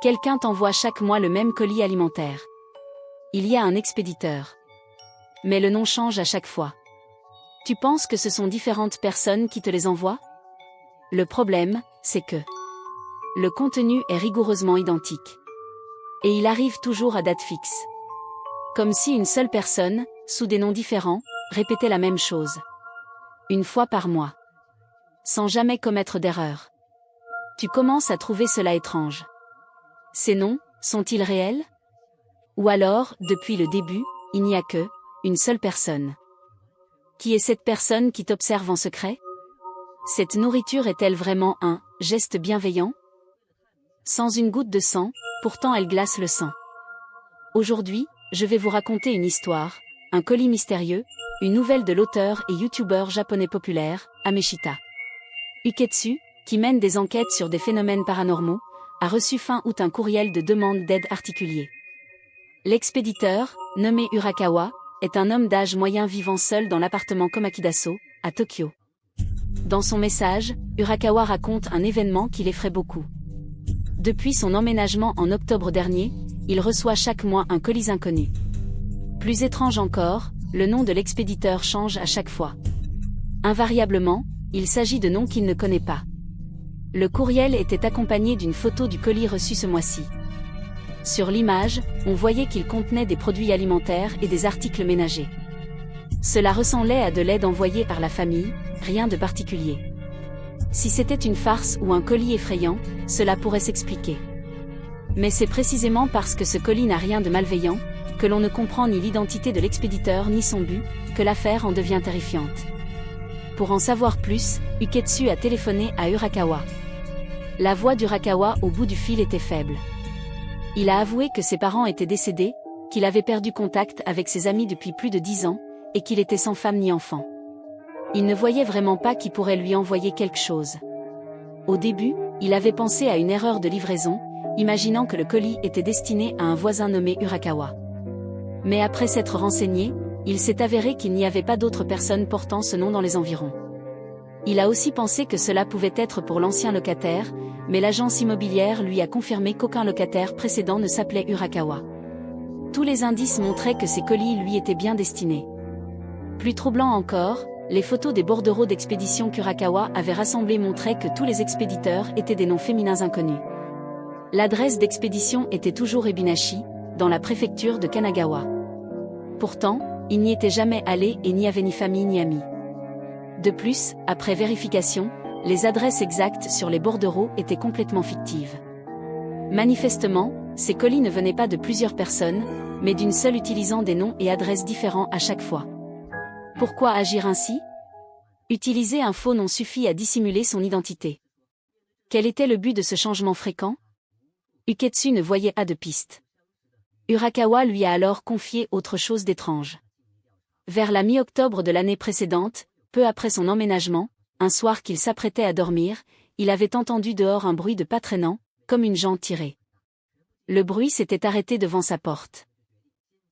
Quelqu'un t'envoie chaque mois le même colis alimentaire. Il y a un expéditeur. Mais le nom change à chaque fois. Tu penses que ce sont différentes personnes qui te les envoient? Le problème, c'est que le contenu est rigoureusement identique. Et il arrive toujours à date fixe. Comme si une seule personne, sous des noms différents, répétait la même chose. Une fois par mois. Sans jamais commettre d'erreur. Tu commences à trouver cela étrange. Ces noms, sont-ils réels? Ou alors, depuis le début, il n'y a que une seule personne. Qui est cette personne qui t'observe en secret? Cette nourriture est-elle vraiment un geste bienveillant? Sans une goutte de sang, pourtant elle glace le sang. Aujourd'hui, je vais vous raconter une histoire, un colis mystérieux, une nouvelle de l'auteur et youtubeur japonais populaire, Ameshita Uketsu, qui mène des enquêtes sur des phénomènes paranormaux, a reçu fin août un courriel de demande d'aide particulier. L'expéditeur, nommé Urakawa, est un homme d'âge moyen vivant seul dans l'appartement Komakidaso, à Tokyo. Dans son message, Urakawa raconte un événement qui l'effraie beaucoup. Depuis son emménagement en octobre dernier, il reçoit chaque mois un colis inconnu. Plus étrange encore, le nom de l'expéditeur change à chaque fois. Invariablement, il s'agit de noms qu'il ne connaît pas. Le courriel était accompagné d'une photo du colis reçu ce mois-ci. Sur l'image, on voyait qu'il contenait des produits alimentaires et des articles ménagers. Cela ressemblait à de l'aide envoyée par la famille, rien de particulier. Si c'était une farce ou un colis effrayant, cela pourrait s'expliquer. Mais c'est précisément parce que ce colis n'a rien de malveillant, que l'on ne comprend ni l'identité de l'expéditeur ni son but, que l'affaire en devient terrifiante. Pour en savoir plus, Uketsu a téléphoné à Urakawa. La voix d'Urakawa au bout du fil était faible. Il a avoué que ses parents étaient décédés, qu'il avait perdu contact avec ses amis depuis plus de 10 ans, et qu'il était sans femme ni enfant. Il ne voyait vraiment pas qui pourrait lui envoyer quelque chose. Au début, il avait pensé à une erreur de livraison, imaginant que le colis était destiné à un voisin nommé Urakawa. Mais après s'être renseigné, il s'est avéré qu'il n'y avait pas d'autres personnes portant ce nom dans les environs. Il a aussi pensé que cela pouvait être pour l'ancien locataire, mais l'agence immobilière lui a confirmé qu'aucun locataire précédent ne s'appelait Urakawa. Tous les indices montraient que ces colis lui étaient bien destinés. Plus troublant encore, les photos des bordereaux d'expédition qu'Urakawa avait rassemblées montraient que tous les expéditeurs étaient des noms féminins inconnus. L'adresse d'expédition était toujours Ebinashi, dans la préfecture de Kanagawa. Pourtant, il n'y était jamais allé et n'y avait ni famille ni amis. De plus, après vérification, les adresses exactes sur les bordereaux étaient complètement fictives. Manifestement, ces colis ne venaient pas de plusieurs personnes, mais d'une seule utilisant des noms et adresses différents à chaque fois. Pourquoi agir ainsi? Utiliser un faux nom suffit à dissimuler son identité. Quel était le but de ce changement fréquent? Uketsu ne voyait pas de piste. Urakawa lui a alors confié autre chose d'étrange. Vers la mi-octobre de l'année précédente, peu après son emménagement, un soir qu'il s'apprêtait à dormir, il avait entendu dehors un bruit de pas traînant, comme une jante tirée. Le bruit s'était arrêté devant sa porte.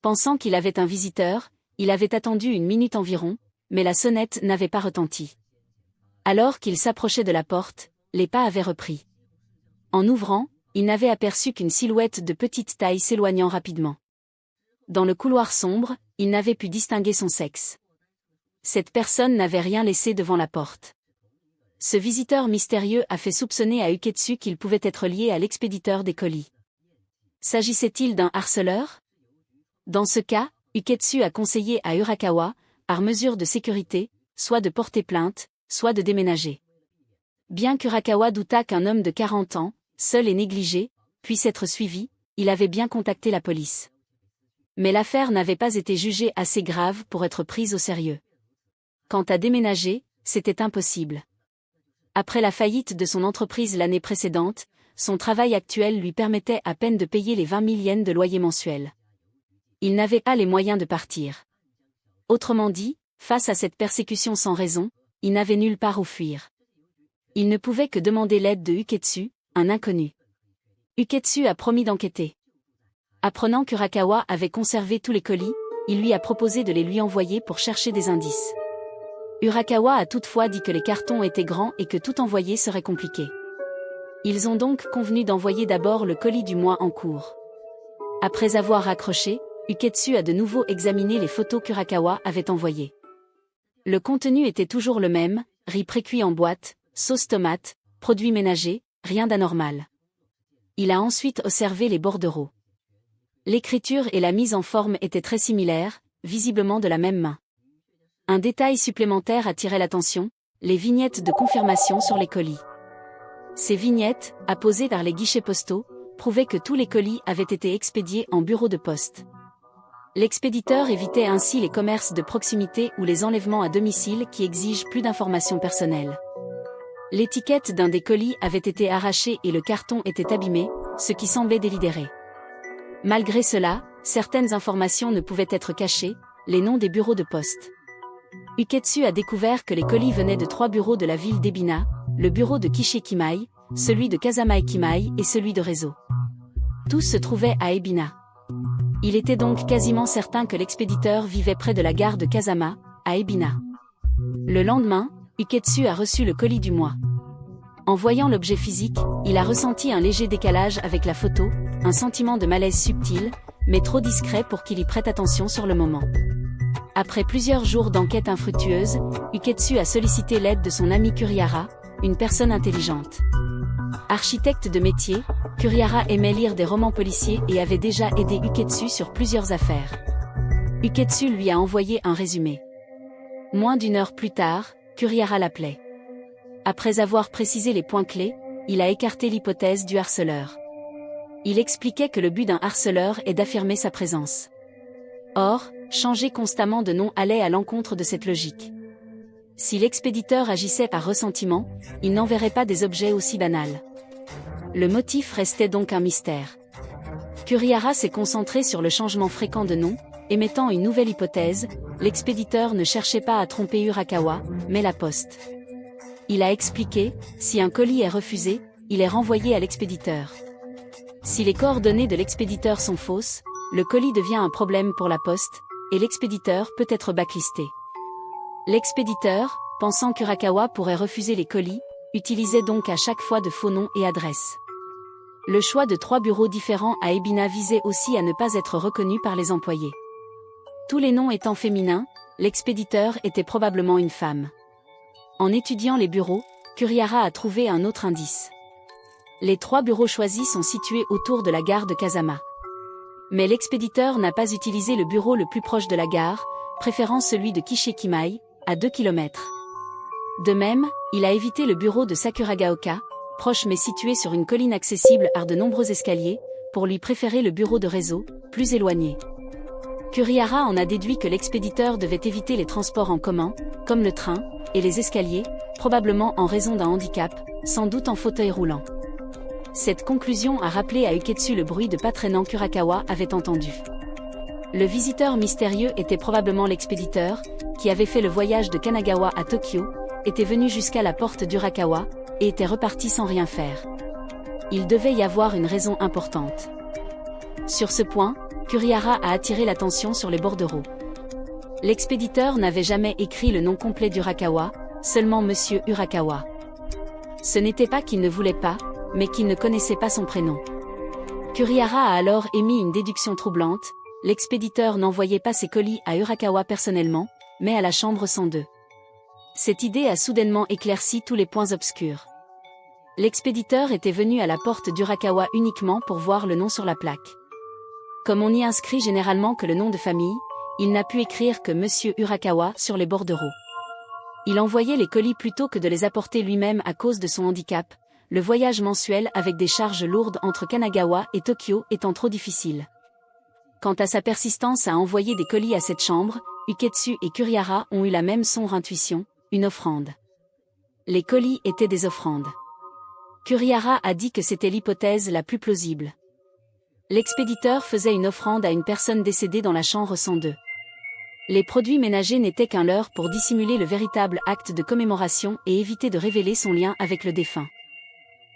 Pensant qu'il avait un visiteur, il avait attendu une minute environ, mais la sonnette n'avait pas retenti. Alors qu'il s'approchait de la porte, les pas avaient repris. En ouvrant, il n'avait aperçu qu'une silhouette de petite taille s'éloignant rapidement. Dans le couloir sombre, il n'avait pu distinguer son sexe. Cette personne n'avait rien laissé devant la porte. Ce visiteur mystérieux a fait soupçonner à Uketsu qu'il pouvait être lié à l'expéditeur des colis. S'agissait-il d'un harceleur? Dans ce cas, Uketsu a conseillé à Urakawa, par mesure de sécurité, soit de porter plainte, soit de déménager. Bien qu'Urakawa doutât qu'un homme de 40 ans, seul et négligé, puisse être suivi, il avait bien contacté la police. Mais l'affaire n'avait pas été jugée assez grave pour être prise au sérieux. Quant à déménager, c'était impossible. Après la faillite de son entreprise l'année précédente, son travail actuel lui permettait à peine de payer les 20 000 yens de loyer mensuel. Il n'avait pas les moyens de partir. Autrement dit, face à cette persécution sans raison, il n'avait nulle part où fuir. Il ne pouvait que demander l'aide de Uketsu, un inconnu. Uketsu a promis d'enquêter. Apprenant qu'Urakawa avait conservé tous les colis, il lui a proposé de les lui envoyer pour chercher des indices. Urakawa a toutefois dit que les cartons étaient grands et que tout envoyer serait compliqué. Ils ont donc convenu d'envoyer d'abord le colis du mois en cours. Après avoir raccroché, Uketsu a de nouveau examiné les photos qu'Urakawa avait envoyées. Le contenu était toujours le même, riz précuit en boîte, sauce tomate, produits ménagers, rien d'anormal. Il a ensuite observé les bordereaux. L'écriture et la mise en forme étaient très similaires, visiblement de la même main. Un détail supplémentaire attirait l'attention, les vignettes de confirmation sur les colis. Ces vignettes, apposées par les guichets postaux, prouvaient que tous les colis avaient été expédiés en bureau de poste. L'expéditeur évitait ainsi les commerces de proximité ou les enlèvements à domicile qui exigent plus d'informations personnelles. L'étiquette d'un des colis avait été arrachée et le carton était abîmé, ce qui semblait délibéré. Malgré cela, certaines informations ne pouvaient être cachées, les noms des bureaux de poste. Uketsu a découvert que les colis venaient de 3 bureaux de la ville d'Ebina, le bureau de Kishikimai, celui de Kazama-Ekimai et celui de Réseau. Tous se trouvaient à Ebina. Il était donc quasiment certain que l'expéditeur vivait près de la gare de Kazama, à Ebina. Le lendemain, Uketsu a reçu le colis du mois. En voyant l'objet physique, il a ressenti un léger décalage avec la photo, un sentiment de malaise subtil, mais trop discret pour qu'il y prête attention sur le moment. Après plusieurs jours d'enquête infructueuse, Uketsu a sollicité l'aide de son ami Kurihara, une personne intelligente. Architecte de métier, Kurihara aimait lire des romans policiers et avait déjà aidé Uketsu sur plusieurs affaires. Uketsu lui a envoyé un résumé. Moins d'une heure plus tard, Kurihara l'appelait. Après avoir précisé les points clés, il a écarté l'hypothèse du harceleur. Il expliquait que le but d'un harceleur est d'affirmer sa présence. Or, changer constamment de nom allait à l'encontre de cette logique. Si l'expéditeur agissait par ressentiment, il n'enverrait pas des objets aussi banals. Le motif restait donc un mystère. Kurihara s'est concentré sur le changement fréquent de nom, émettant une nouvelle hypothèse, l'expéditeur ne cherchait pas à tromper Urakawa, mais la poste. Il a expliqué, si un colis est refusé, il est renvoyé à l'expéditeur. Si les coordonnées de l'expéditeur sont fausses, le colis devient un problème pour la poste, et l'expéditeur peut être blacklisté. L'expéditeur, pensant qu'Urakawa pourrait refuser les colis, utilisait donc à chaque fois de faux noms et adresses. Le choix de 3 bureaux différents à Ebina visait aussi à ne pas être reconnu par les employés. Tous les noms étant féminins, l'expéditeur était probablement une femme. En étudiant les bureaux, Kurihara a trouvé un autre indice. Les 3 bureaux choisis sont situés autour de la gare de Kazama. Mais l'expéditeur n'a pas utilisé le bureau le plus proche de la gare, préférant celui de Kishikimai, à 2 km. De même, il a évité le bureau de Sakuragaoka, proche mais situé sur une colline accessible par de nombreux escaliers, pour lui préférer le bureau de Réseau, plus éloigné. Kurihara en a déduit que l'expéditeur devait éviter les transports en commun, comme le train, et les escaliers, probablement en raison d'un handicap, sans doute en fauteuil roulant. Cette conclusion a rappelé à Uketsu le bruit de pas traînant qu'Urakawa avait entendu. Le visiteur mystérieux était probablement l'expéditeur, qui avait fait le voyage de Kanagawa à Tokyo, était venu jusqu'à la porte d'Urakawa, et était reparti sans rien faire. Il devait y avoir une raison importante. Sur ce point, Kurihara a attiré l'attention sur les bordereaux. L'expéditeur n'avait jamais écrit le nom complet d'Urakawa, seulement Monsieur Urakawa. Ce n'était pas qu'il ne voulait pas, mais qu'il ne connaissait pas son prénom. Kurihara a alors émis une déduction troublante, l'expéditeur n'envoyait pas ses colis à Urakawa personnellement, mais à la chambre 102. Cette idée a soudainement éclairci tous les points obscurs. L'expéditeur était venu à la porte d'Urakawa uniquement pour voir le nom sur la plaque. Comme on y inscrit généralement que le nom de famille, il n'a pu écrire que Monsieur Urakawa sur les bordereaux. Il envoyait les colis plutôt que de les apporter lui-même à cause de son handicap, le voyage mensuel avec des charges lourdes entre Kanagawa et Tokyo étant trop difficile. Quant à sa persistance à envoyer des colis à cette chambre, Uketsu et Kurihara ont eu la même sombre intuition, une offrande. Les colis étaient des offrandes. Kurihara a dit que c'était l'hypothèse la plus plausible. L'expéditeur faisait une offrande à une personne décédée dans la chambre 102. Les produits ménagers n'étaient qu'un leurre pour dissimuler le véritable acte de commémoration et éviter de révéler son lien avec le défunt.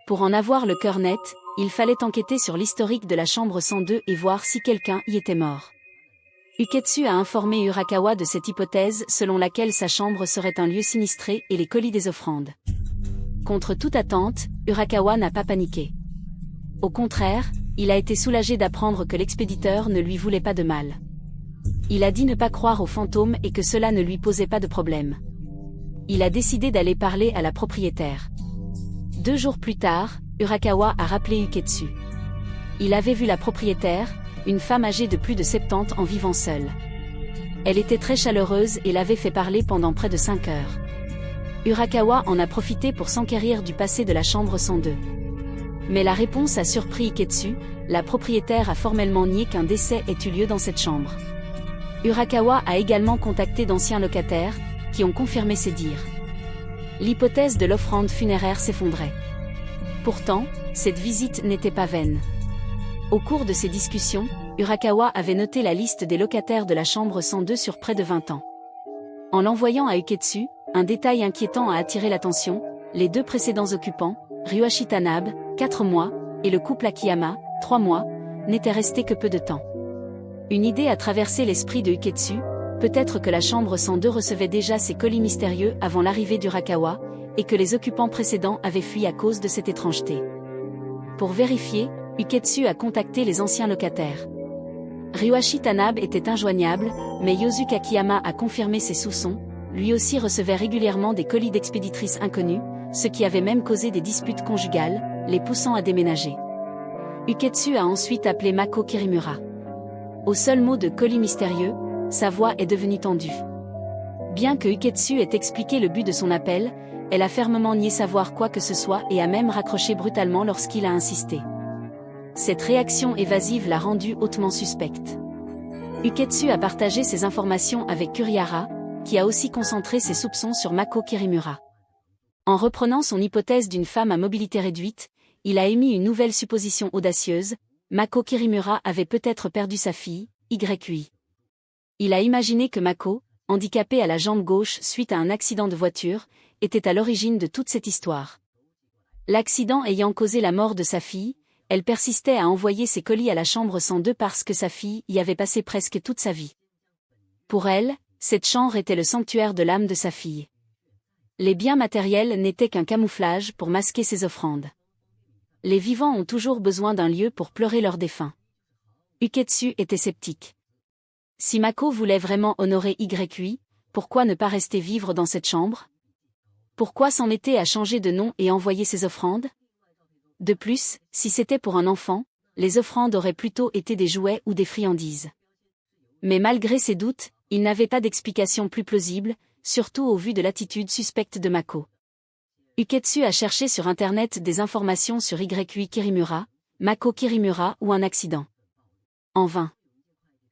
Pour en avoir le cœur net, il fallait enquêter sur l'historique de la chambre 102 et voir si quelqu'un y était mort. Uketsu a informé Urakawa de cette hypothèse selon laquelle sa chambre serait un lieu sinistré et les colis des offrandes. Contre toute attente, Urakawa n'a pas paniqué. Au contraire, il a été soulagé d'apprendre que l'expéditeur ne lui voulait pas de mal. Il a dit ne pas croire aux fantômes et que cela ne lui posait pas de problème. Il a décidé d'aller parler à la propriétaire. 2 jours plus tard, Urakawa a rappelé Uketsu. Il avait vu la propriétaire, une femme âgée de plus de 70 en vivant seule. Elle était très chaleureuse et l'avait fait parler pendant près de 5 heures. Urakawa en a profité pour s'enquérir du passé de la chambre 102. Mais la réponse a surpris Iketsu, la propriétaire a formellement nié qu'un décès ait eu lieu dans cette chambre. Urakawa a également contacté d'anciens locataires, qui ont confirmé ses dires. L'hypothèse de l'offrande funéraire s'effondrait. Pourtant, cette visite n'était pas vaine. Au cours de ces discussions, Urakawa avait noté la liste des locataires de la chambre 102 sur près de 20 ans. En l'envoyant à Uketsu, un détail inquiétant a attiré l'attention, les 2 précédents occupants, Ryuashi Tanabe, 4 mois, et le couple Akiyama, 3 mois, n'étaient restés que peu de temps. Une idée a traversé l'esprit de Uketsu, peut-être que la chambre 102 recevait déjà ces colis mystérieux avant l'arrivée d'Urakawa, et que les occupants précédents avaient fui à cause de cette étrangeté. Pour vérifier, Uketsu a contacté les anciens locataires. Ryuashi Tanabe était injoignable, mais Yosuke Akiyama a confirmé ses soupçons, lui aussi recevait régulièrement des colis d'expéditrices inconnues, ce qui avait même causé des disputes conjugales, les poussant à déménager. Uketsu a ensuite appelé Mako Kirimura. Au seul mot de colis mystérieux, sa voix est devenue tendue. Bien que Uketsu ait expliqué le but de son appel, elle a fermement nié savoir quoi que ce soit et a même raccroché brutalement lorsqu'il a insisté. Cette réaction évasive l'a rendue hautement suspecte. Uketsu a partagé ses informations avec Kurihara, qui a aussi concentré ses soupçons sur Mako Kirimura. En reprenant son hypothèse d'une femme à mobilité réduite, il a émis une nouvelle supposition audacieuse, Mako Kirimura avait peut-être perdu sa fille, YUI. Il a imaginé que Mako, handicapée à la jambe gauche suite à un accident de voiture, était à l'origine de toute cette histoire. L'accident ayant causé la mort de sa fille, elle persistait à envoyer ses colis à la chambre 102 parce que sa fille y avait passé presque toute sa vie. Pour elle, cette chambre était le sanctuaire de l'âme de sa fille. Les biens matériels n'étaient qu'un camouflage pour masquer ses offrandes. Les vivants ont toujours besoin d'un lieu pour pleurer leurs défunts. Uketsu était sceptique. Si Mako voulait vraiment honorer YUI, pourquoi ne pas rester vivre dans cette chambre? Pourquoi s'embêter à changer de nom et envoyer ses offrandes? De plus, si c'était pour un enfant, les offrandes auraient plutôt été des jouets ou des friandises. Mais malgré ses doutes, il n'avait pas d'explication plus plausible, surtout au vu de l'attitude suspecte de Mako. Uketsu a cherché sur internet des informations sur YUI Kirimura, Mako Kirimura ou un accident. En vain.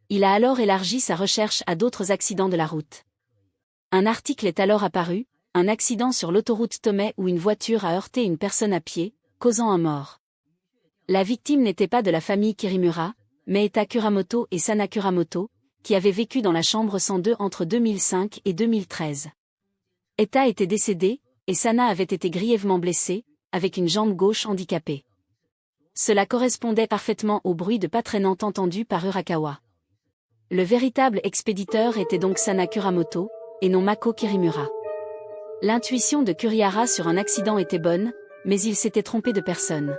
Il a alors élargi sa recherche à d'autres accidents de la route. Un article est alors apparu, un accident sur l'autoroute Tomei où une voiture a heurté une personne à pied, causant un mort. La victime n'était pas de la famille Kirimura, mais Eta Kuramoto et Sana Kuramoto, qui avaient vécu dans la chambre 102 entre 2005 et 2013. Eta était décédée, et Sana avait été grièvement blessée, avec une jambe gauche handicapée. Cela correspondait parfaitement au bruit de pas traînant entendu par Urakawa. Le véritable expéditeur était donc Sana Kuramoto, et non Mako Kirimura. L'intuition de Kurihara sur un accident était bonne, mais il s'était trompé de personne.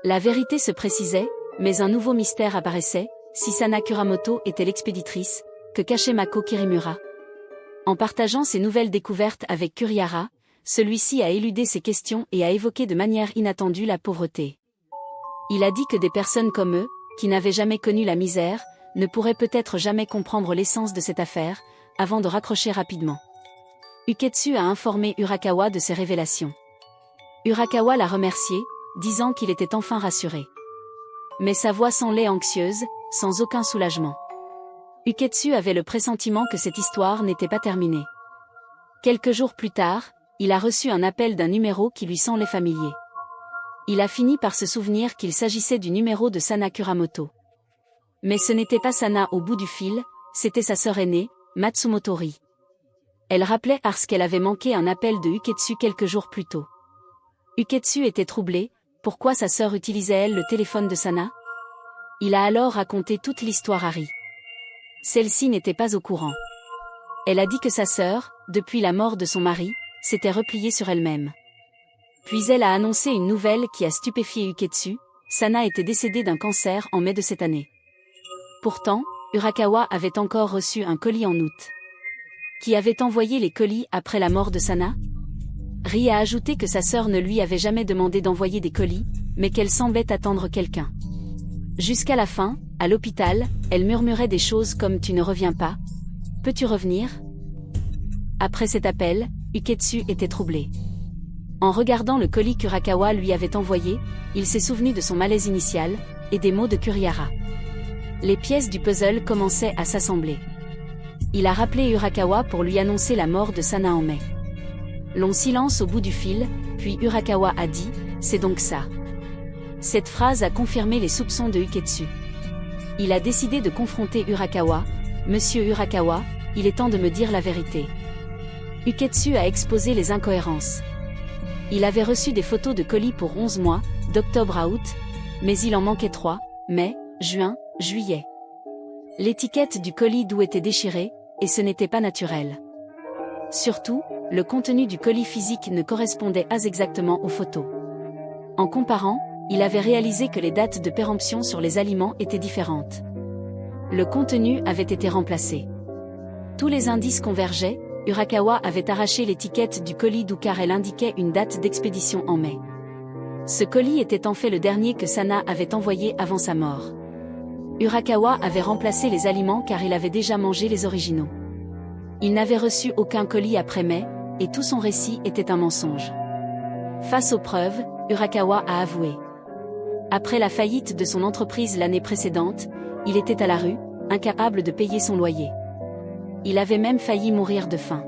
La vérité se précisait, mais un nouveau mystère apparaissait, si Sana Kuramoto était l'expéditrice, que cachait Mako Kirimura. En partageant ses nouvelles découvertes avec Kurihara, celui-ci a éludé ses questions et a évoqué de manière inattendue la pauvreté. Il a dit que des personnes comme eux, qui n'avaient jamais connu la misère, ne pourraient peut-être jamais comprendre l'essence de cette affaire, avant de raccrocher rapidement. Uketsu a informé Urakawa de ses révélations. Urakawa l'a remercié, disant qu'il était enfin rassuré. Mais sa voix semblait anxieuse, sans aucun soulagement. Uketsu avait le pressentiment que cette histoire n'était pas terminée. Quelques jours plus tard, il a reçu un appel d'un numéro qui lui semblait familier. Il a fini par se souvenir qu'il s'agissait du numéro de Sana Kuramoto. Mais ce n'était pas Sana au bout du fil, c'était sa sœur aînée, Matsumotori. Elle rappelait parce qu'elle avait manqué un appel de Uketsu quelques jours plus tôt. Uketsu était troublé, pourquoi sa sœur utilisait-elle le téléphone de Sana? Il a alors raconté toute l'histoire à Ri. Celle-ci n'était pas au courant. Elle a dit que sa sœur, depuis la mort de son mari, s'était repliée sur elle-même. Puis elle a annoncé une nouvelle qui a stupéfié Uketsu, Sana était décédée d'un cancer en mai de cette année. Pourtant, Urakawa avait encore reçu un colis en août. Qui avait envoyé les colis après la mort de Sana? Ri a ajouté que sa sœur ne lui avait jamais demandé d'envoyer des colis, mais qu'elle semblait attendre quelqu'un. Jusqu'à la fin, à l'hôpital, elle murmurait des choses comme « Tu ne reviens pas? Peux-tu revenir ?» Après cet appel, Uketsu était troublé. En regardant le colis qu'Urakawa lui avait envoyé, il s'est souvenu de son malaise initial, et des mots de Kurihara. Les pièces du puzzle commençaient à s'assembler. Il a rappelé Urakawa pour lui annoncer la mort de Sana en mai. Long silence au bout du fil, puis Urakawa a dit « C'est donc ça ». Cette phrase a confirmé les soupçons de Uketsu. Il a décidé de confronter Urakawa. « Monsieur Urakawa, il est temps de me dire la vérité. » Uketsu a exposé les incohérences. Il avait reçu des photos de colis pour 11 mois, d'octobre à août, mais il en manquait 3, mai, juin, juillet. L'étiquette du colis d'où était déchirée, et ce n'était pas naturel. Surtout, le contenu du colis physique ne correspondait pas exactement aux photos. En comparant, il avait réalisé que les dates de péremption sur les aliments étaient différentes. Le contenu avait été remplacé. Tous les indices convergeaient. Urakawa avait arraché l'étiquette du colis d'où car elle indiquait une date d'expédition en mai. Ce colis était en fait le dernier que Sana avait envoyé avant sa mort. Urakawa avait remplacé les aliments car il avait déjà mangé les originaux. Il n'avait reçu aucun colis après mai, et tout son récit était un mensonge. Face aux preuves, Urakawa a avoué. Après la faillite de son entreprise l'année précédente, il était à la rue, incapable de payer son loyer. Il avait même failli mourir de faim.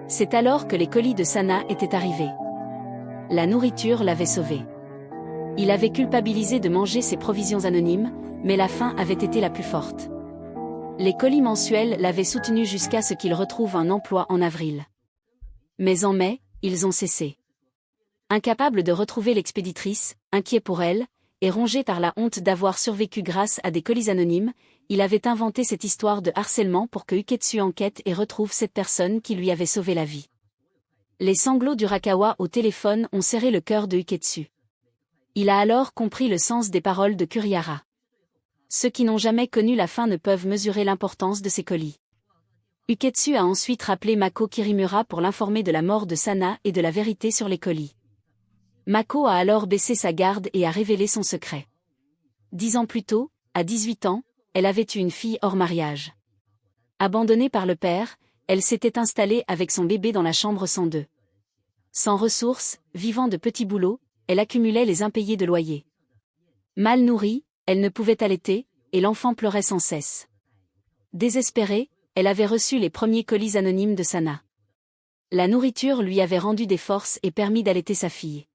C'est alors que les colis de Sana étaient arrivés. La nourriture l'avait sauvé. Il avait culpabilisé de manger ses provisions anonymes, mais la faim avait été la plus forte. Les colis mensuels l'avaient soutenu jusqu'à ce qu'il retrouve un emploi en avril. Mais en mai, ils ont cessé. Incapable de retrouver l'expéditrice, inquiet pour elle, et rongé par la honte d'avoir survécu grâce à des colis anonymes, il avait inventé cette histoire de harcèlement pour que Uketsu enquête et retrouve cette personne qui lui avait sauvé la vie. Les sanglots d'Urakawa au téléphone ont serré le cœur de Uketsu. Il a alors compris le sens des paroles de Kurihara. Ceux qui n'ont jamais connu la faim ne peuvent mesurer l'importance de ces colis. Uketsu a ensuite rappelé Mako Kirimura pour l'informer de la mort de Sana et de la vérité sur les colis. Mako a alors baissé sa garde et a révélé son secret. 10 ans plus tôt, à 18 ans, elle avait eu une fille hors mariage. Abandonnée par le père, elle s'était installée avec son bébé dans la chambre 102. Sans ressources, vivant de petits boulots, elle accumulait les impayés de loyer. Mal nourrie, elle ne pouvait allaiter, et l'enfant pleurait sans cesse. Désespérée, elle avait reçu les premiers colis anonymes de Sana. La nourriture lui avait rendu des forces et permis d'allaiter sa fille.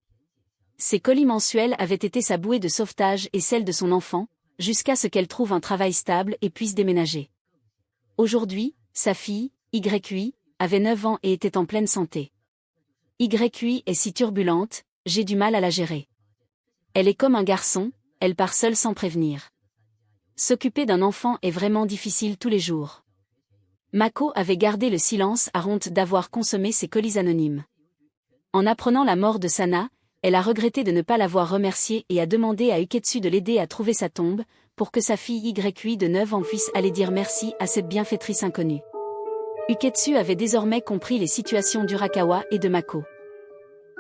Ces colis mensuels avaient été sa bouée de sauvetage et celle de son enfant, jusqu'à ce qu'elle trouve un travail stable et puisse déménager. Aujourd'hui, sa fille, YUI, avait 9 ans et était en pleine santé. YUI est si turbulente, j'ai du mal à la gérer. Elle est comme un garçon, elle part seule sans prévenir. S'occuper d'un enfant est vraiment difficile tous les jours. Mako avait gardé le silence à honte d'avoir consommé ces colis anonymes. En apprenant la mort de Sana, elle a regretté de ne pas l'avoir remercié et a demandé à Uketsu de l'aider à trouver sa tombe, pour que sa fille YUI de 9 ans puisse aller dire merci à cette bienfaitrice inconnue. Uketsu avait désormais compris les situations d'Urakawa et de Mako.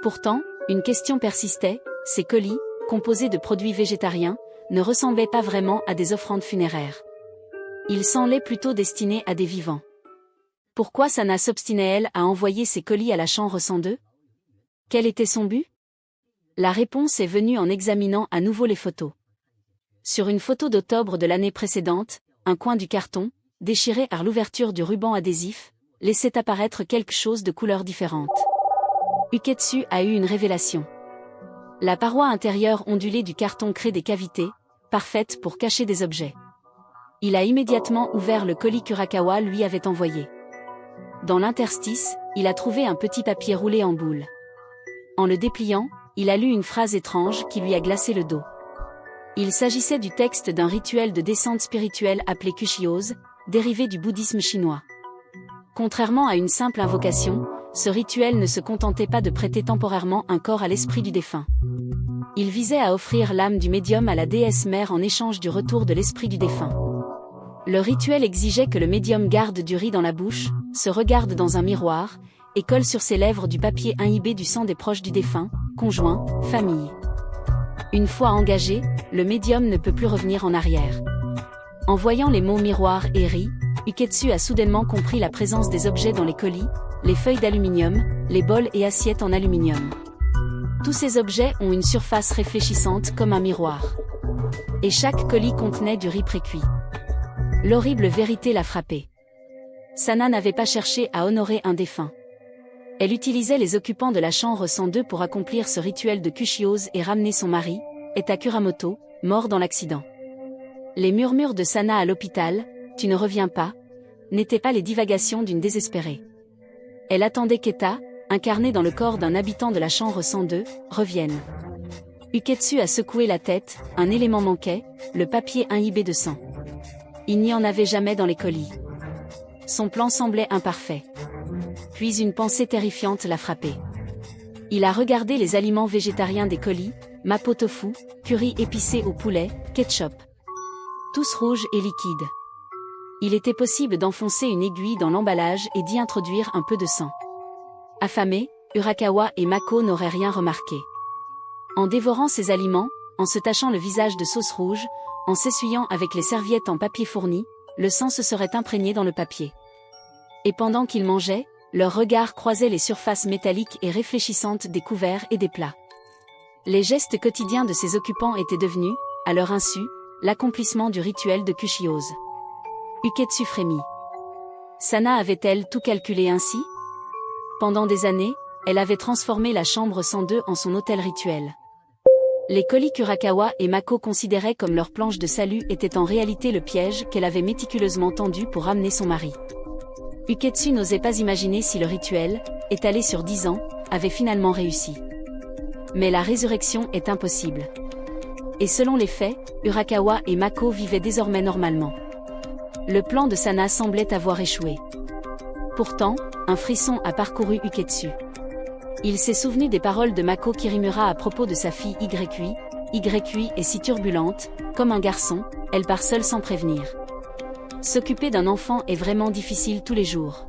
Pourtant, une question persistait, ces colis, composés de produits végétariens, ne ressemblaient pas vraiment à des offrandes funéraires. Ils semblaient plutôt destinés à des vivants. Pourquoi Sana s'obstinait-elle à envoyer ces colis à la chambre 102? Quel était son but? La réponse est venue en examinant à nouveau les photos. Sur une photo d'octobre de l'année précédente, un coin du carton, déchiré par l'ouverture du ruban adhésif, laissait apparaître quelque chose de couleur différente. Uketsu a eu une révélation. La paroi intérieure ondulée du carton crée des cavités, parfaites pour cacher des objets. Il a immédiatement ouvert le colis qu'Urakawa lui avait envoyé. Dans l'interstice, il a trouvé un petit papier roulé en boule. En le dépliant, il a lu une phrase étrange qui lui a glacé le dos. Il s'agissait du texte d'un rituel de descente spirituelle appelé Kushiose, dérivé du bouddhisme chinois. Contrairement à une simple invocation, ce rituel ne se contentait pas de prêter temporairement un corps à l'esprit du défunt. Il visait à offrir l'âme du médium à la déesse mère en échange du retour de l'esprit du défunt. Le rituel exigeait que le médium garde du riz dans la bouche, se regarde dans un miroir, et colle sur ses lèvres du papier imbibé du sang des proches du défunt, conjoint, famille. Une fois engagé, le médium ne peut plus revenir en arrière. En voyant les mots miroir et riz, Uketsu a soudainement compris la présence des objets dans les colis, les feuilles d'aluminium, les bols et assiettes en aluminium. Tous ces objets ont une surface réfléchissante comme un miroir. Et chaque colis contenait du riz précuit. L'horrible vérité l'a frappée. Sana n'avait pas cherché à honorer un défunt. Elle utilisait les occupants de la chambre 102 pour accomplir ce rituel de Kushiose et ramener son mari, Eta Kuramoto, mort dans l'accident. Les murmures de Sana à l'hôpital, « Tu ne reviens pas », n'étaient pas les divagations d'une désespérée. Elle attendait qu'Eta, incarné dans le corps d'un habitant de la chambre 102, revienne. Uketsu a secoué la tête, un élément manquait, le papier imbibé de sang. Il n'y en avait jamais dans les colis. Son plan semblait imparfait. Puis une pensée terrifiante l'a frappé. Il a regardé les aliments végétariens des colis, mapo tofu, curry épicé au poulet, ketchup. Tous rouges et liquides. Il était possible d'enfoncer une aiguille dans l'emballage et d'y introduire un peu de sang. Affamés, Urakawa et Mako n'auraient rien remarqué. En dévorant ces aliments, en se tachant le visage de sauce rouge, en s'essuyant avec les serviettes en papier fourni, le sang se serait imprégné dans le papier. Et pendant qu'ils mangeaient, leurs regards croisaient les surfaces métalliques et réfléchissantes des couverts et des plats. Les gestes quotidiens de ces occupants étaient devenus, à leur insu, l'accomplissement du rituel de Kushiose. Uketsu frémit. Sana avait-elle tout calculé ainsi? Pendant des années, elle avait transformé la chambre 102 en son hôtel rituel. Les colis qu'Urakawa et Mako considéraient comme leur planche de salut étaient en réalité le piège qu'elle avait méticuleusement tendu pour ramener son mari. Uketsu n'osait pas imaginer si le rituel, étalé sur 10 ans, avait finalement réussi. Mais la résurrection est impossible. Et selon les faits, Urakawa et Mako vivaient désormais normalement. Le plan de Sana semblait avoir échoué. Pourtant, un frisson a parcouru Uketsu. Il s'est souvenu des paroles de Mako qui rimera à propos de sa fille Yui. Yui est si turbulente, comme un garçon, elle part seule sans prévenir. S'occuper d'un enfant est vraiment difficile tous les jours.